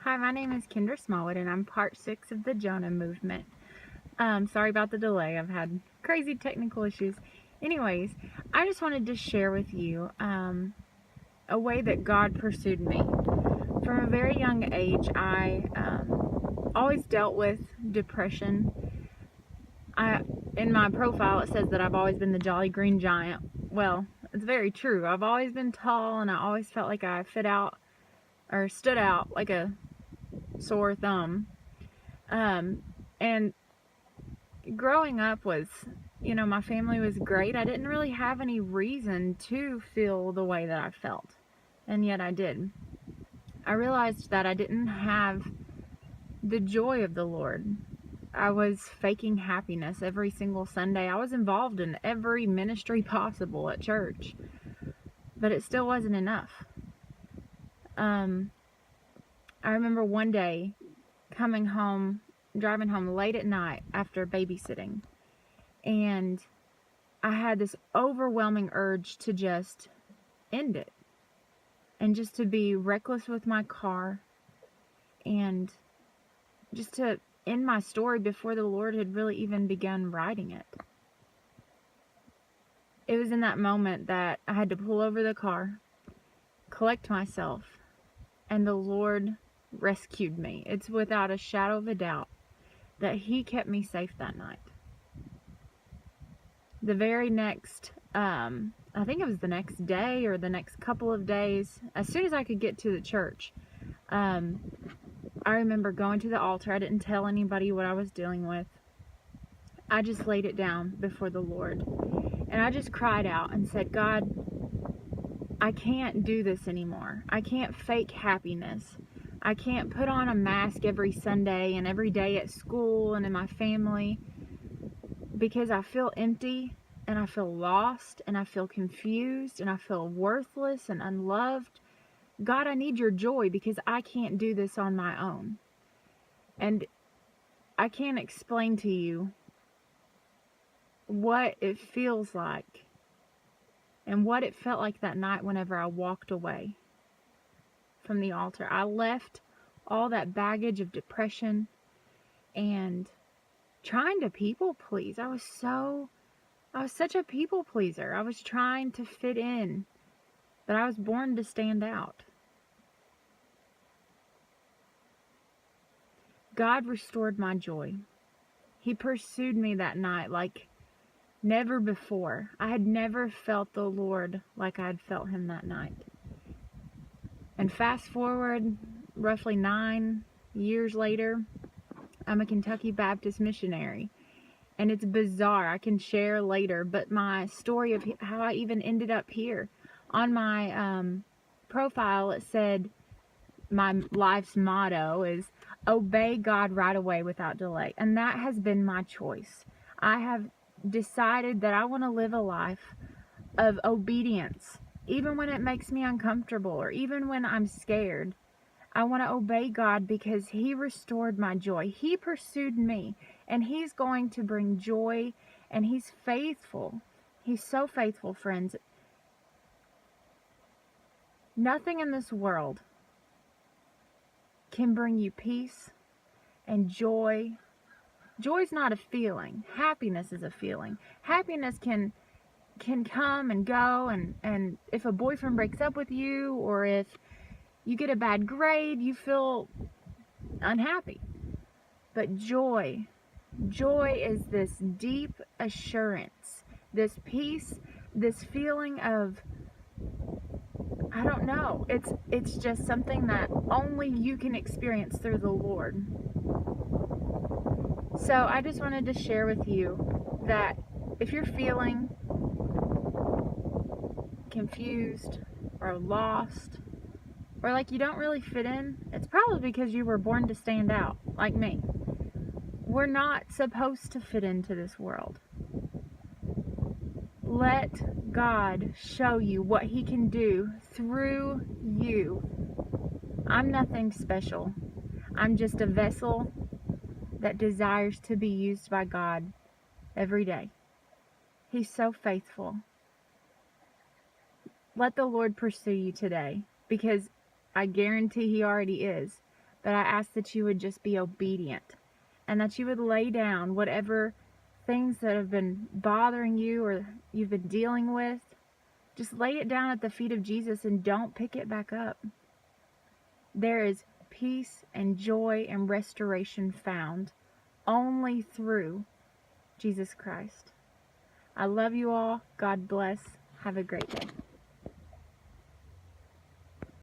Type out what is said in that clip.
Hi, my name is Kendra Smallwood, and I'm part 6 of the Jonah movement. Sorry about the delay. I've had crazy technical issues. Anyways, I just wanted to share with you a way that God pursued me. From a very young age, I always dealt with depression. In my profile, it says that I've always been the Jolly Green Giant. Well, it's very true. I've always been tall, and I always felt like I fit out or stood out like a sore thumb. And growing up was, my family was great. I didn't really have any reason to feel the way that I felt, and yet I did. I realized that I didn't have the joy of the Lord. I was faking happiness every single Sunday. I was involved in every ministry possible at church, but it still wasn't enough. I remember one day coming home, driving home late at night after babysitting, and I had this overwhelming urge to just end it and just to be reckless with my car and just to end my story before the Lord had really even begun writing it. It was in that moment that I had to pull over the car, collect myself, and the Lord rescued me. It's without a shadow of a doubt that He kept me safe that night. The very next, I think it was the next day or the next couple of days, as soon as I could get to the church, I remember going to the altar. I didn't tell anybody what I was dealing with. I just laid it down before the Lord. And I just cried out and said, God, I can't do this anymore. I can't fake happiness. I can't put on a mask every Sunday and every day at school and in my family, because I feel empty and I feel lost and I feel confused and I feel worthless and unloved. God, I need your joy because I can't do this on my own. And I can't explain to you what it feels like and what it felt like that night whenever I walked away from the altar. I left all that baggage of depression and trying to people please. I was such a people pleaser. I was trying to fit in, but I was born to stand out. God restored my joy. He pursued me that night like never before. I had never felt the Lord like I had felt Him that night. And fast forward roughly 9 years later, I'm a Kentucky Baptist missionary. And it's bizarre. I can share later, but my story of how I even ended up here. On my profile, it said my life's motto is obey God right away without delay. And that has been my choice. I have decided that I want to live a life of obedience, even when it makes me uncomfortable or even when I'm scared. I want to obey God because He restored my joy. He pursued me, and He's going to bring joy, and He's faithful. He's so faithful, friends. Nothing in this world can bring you peace and joy. Joy is not a feeling. Happiness is a feeling. Happiness can come and go, and if a boyfriend breaks up with you or if you get a bad grade, you feel unhappy. But joy is this deep assurance, this peace, this feeling of, I don't know, it's just something that only you can experience through the Lord. So I just wanted to share with you that if you're feeling confused or lost or like you don't really fit in, it's probably because you were born to stand out, like me. We're not supposed to fit into this world. Let God show you what He can do through you. I'm nothing special. I'm just a vessel that desires to be used by God every day. He's so faithful. Let the Lord pursue you today, because I guarantee He already is. but I ask that you would just be obedient and that you would lay down whatever things that have been bothering you or you've been dealing with. Just lay it down at the feet of Jesus and don't pick it back up. There is peace and joy and restoration found only through Jesus Christ. I love you all. God bless. Have a great day.